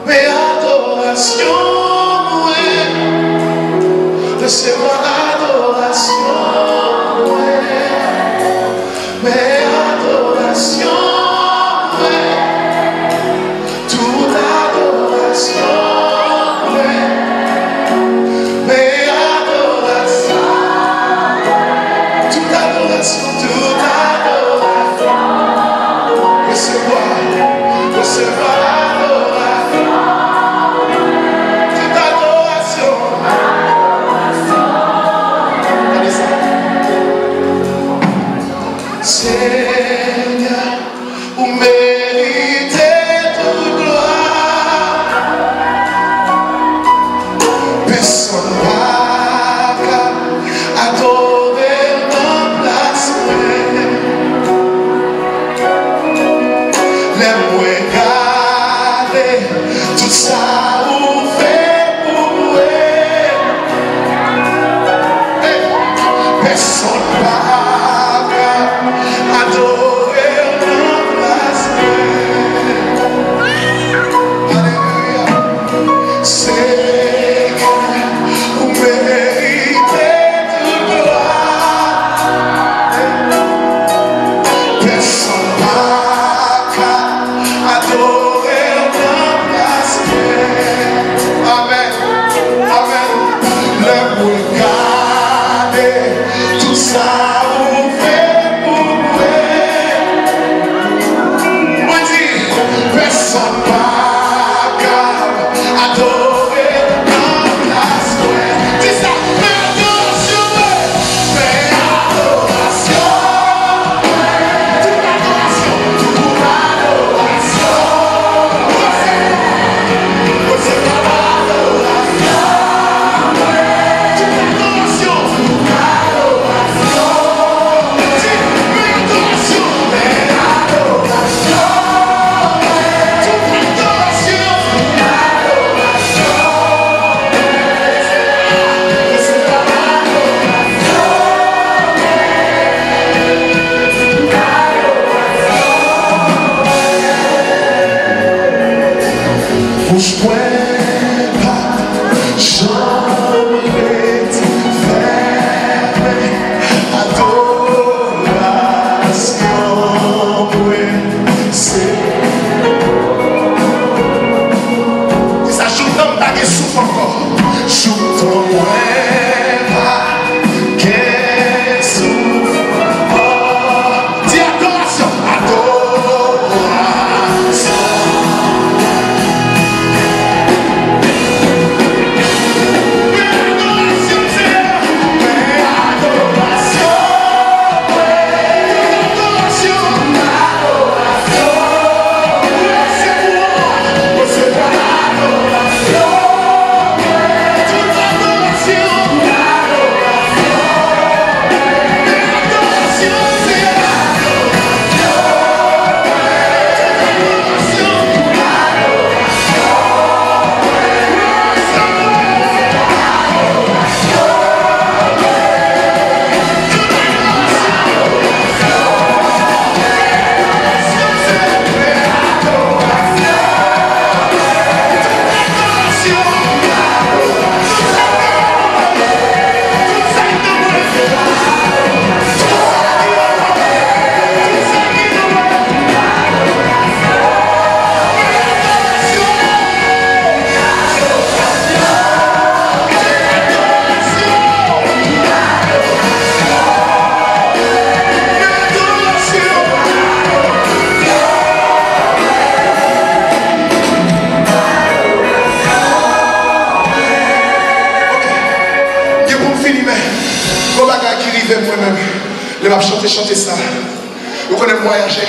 mais adoration, recevoir adoration, mais adoration, toute adoration, mais adoration, toute adoration, recevoir l'adoration, toute adoration. Allez ça. Seigneur, vous méritez toute gloire. Personne n'a qu'à adorer ma place. Laisse-moi garder tout ça vous fait pour moi. Personne n'a qu'à adorer ma place. Alléluia. Seigneur, vous méritez toute gloire. Personne n'a qu'à adorer ma place. Amen. Amen. Le regarder tout ça vous fait pour moi. Moi dis, personne n'a qu'à adorer ma place. Dis ça, mais adoration, mais adoration, toute adoration, toute adoration. Recevez l'adoration, toute adoration, toute adoration. Dis, mais adoration, mais adoration, toute adoration, recevez bouge point pas, jamais fermé, adoration, c'est. Ça joue dans ta gueule souffle encore. Joue ton point pas, qu'elle souffle. Oh, dis adoration, adoration. Moi-même, je vais chanter ça. Vous connaissez voyager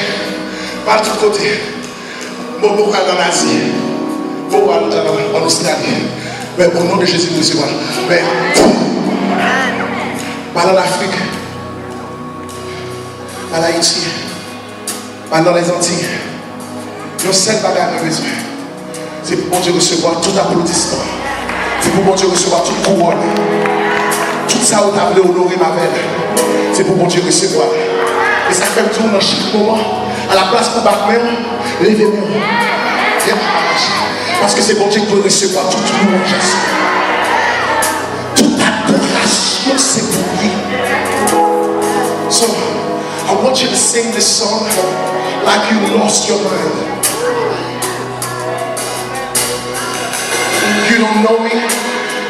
par tous côtés. Beaucoup en Asie, beaucoup en Australie. Mais au nom de Jésus, nous recevons. Mais pas en Afrique, pas en Haïti, pas dans les Antilles. Nous seul bagage à besoin. C'est pour bon Dieu recevoir tout applaudissement. C'est pour bon Dieu recevoir toute couronne. Tout ça, vous avez honoré ma belle. C'est pour bon Dieu recevoir. Et ça fait tout dans chaque moment. À la place pour battre même, levez-moi. Parce que c'est bon Dieu qui peut recevoir toute louange. Toute adoration, c'est pour lui. So, I want you to sing this song like you lost your mind. You don't know me.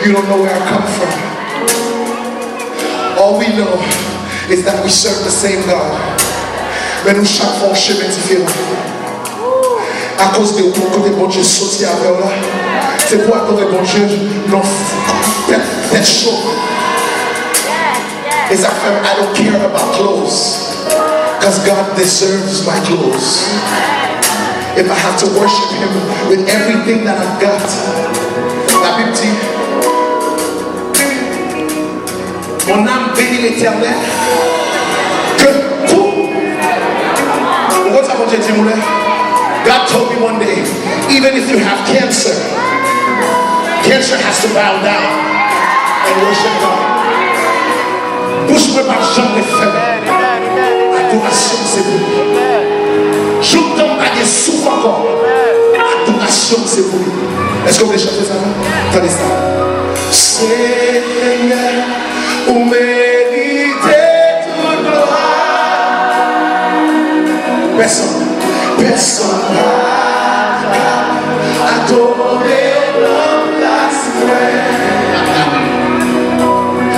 You don't know where I come from. All we know is that we serve the same God. Mais nous chaque fois on chemin différent. À cause de vous, côté bon Dieu sauté avec là, c'est pour adorer bon Dieu, non, tête chaud. Et ça fait, I don't care about clothes, because God deserves my clothes. If I have to worship Him with everything that I've got, la Bible dit, mon âme bénit l'Éternel, que tout. Pourquoi ça, mon Dieu dit, moulin? God told me one day, even if you have cancer, cancer has to bow down and worship God. Bouche ne peut pas jamais faire. Adoration, c'est vous. Je ne donne pas des souffles encore. Adoration, c'est vous. Est-ce que vous voulez chanter ça? Attendez ça. Seigneur, vous méritez toute gloire. Personne. Personne n'a adoré l'homme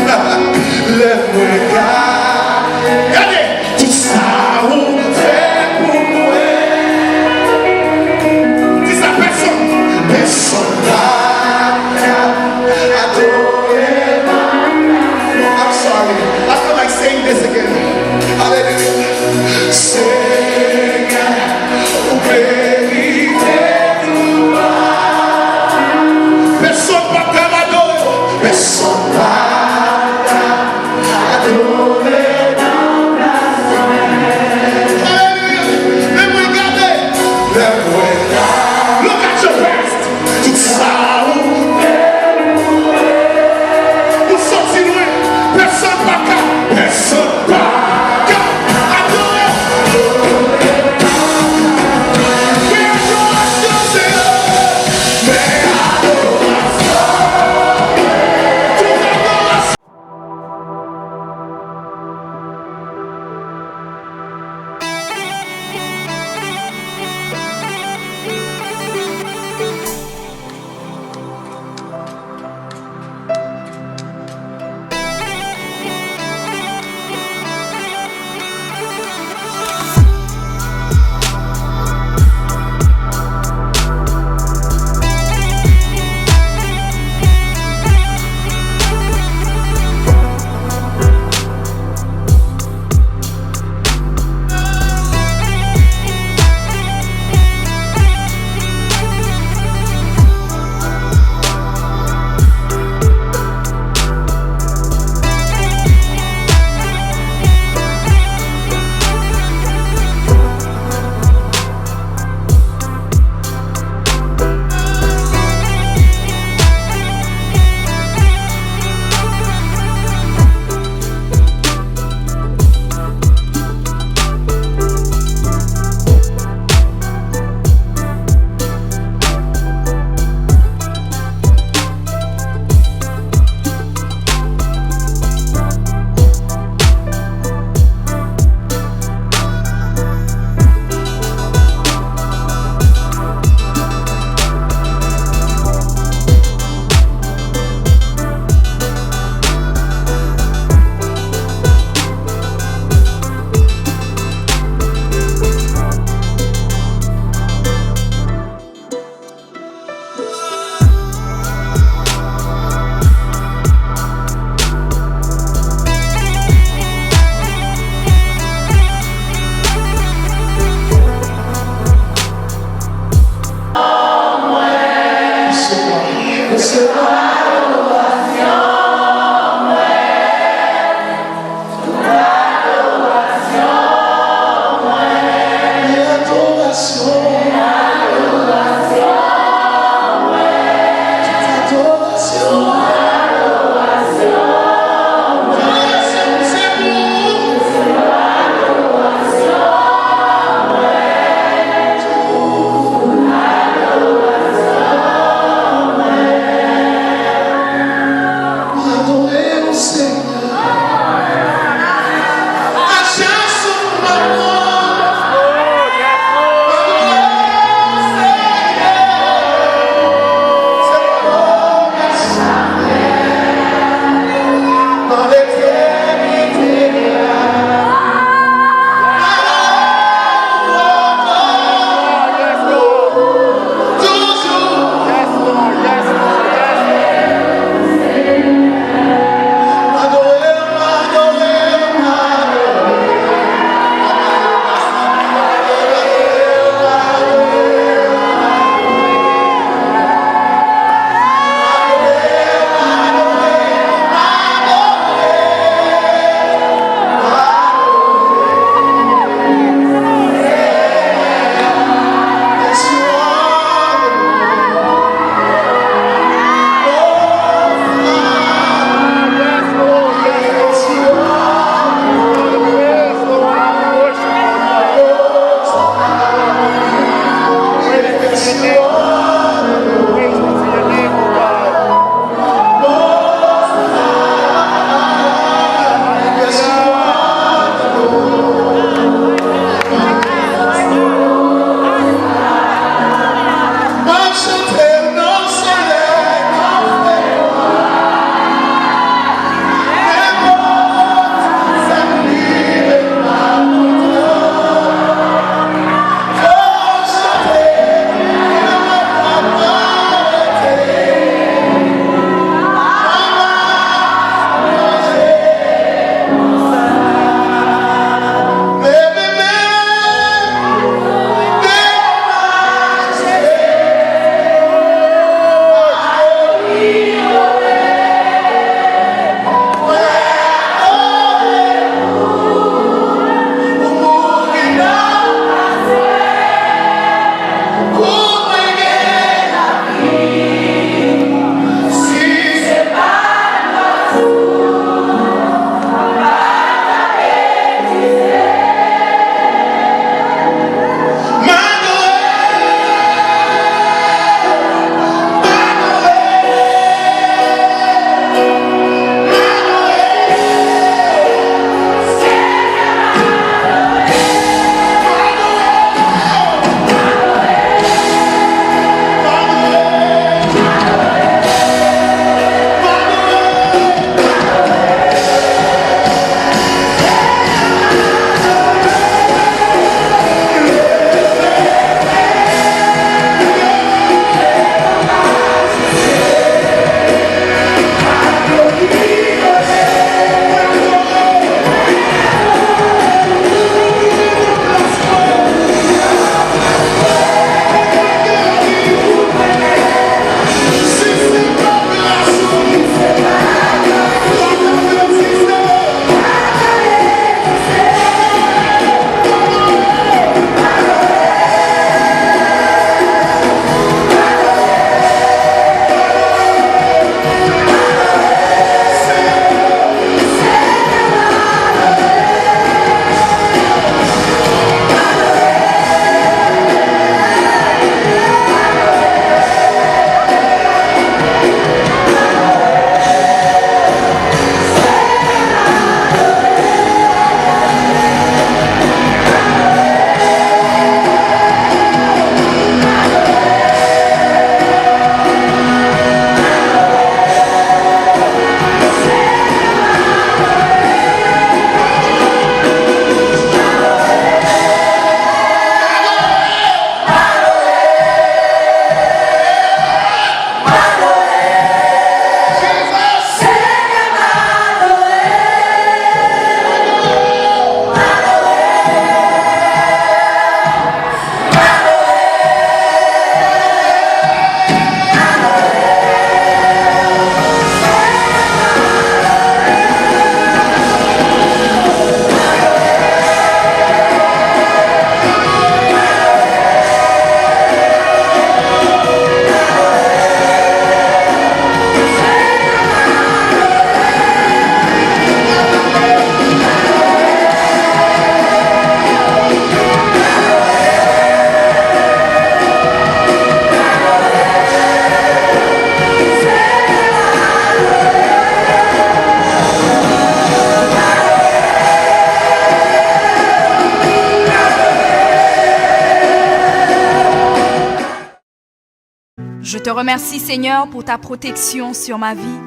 la lève-moi, regardez tout ça on fait pour moi. Dis ça, personne n'a adoré l'homme. I'm sorry, I feel like saying this again. Hallelujah. Seigneur, vous méritez tout gloire. Personne n'a adorer. Personne n'a Yes, you are. Praise be to your name, O God. Yes, you are. Je te remercie, Seigneur, pour ta protection sur ma vie.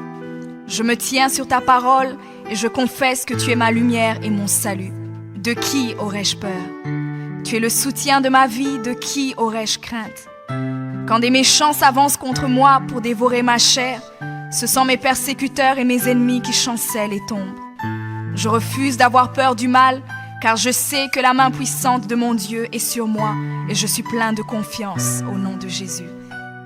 Je me tiens sur ta parole et je confesse que tu es ma lumière et mon salut. De qui aurais-je peur? Tu es le soutien de ma vie, de qui aurais-je crainte? Quand des méchants s'avancent contre moi pour dévorer ma chair, ce sont mes persécuteurs et mes ennemis qui chancellent et tombent. Je refuse d'avoir peur du mal, car je sais que la main puissante de mon Dieu est sur moi et je suis plein de confiance au nom de Jésus.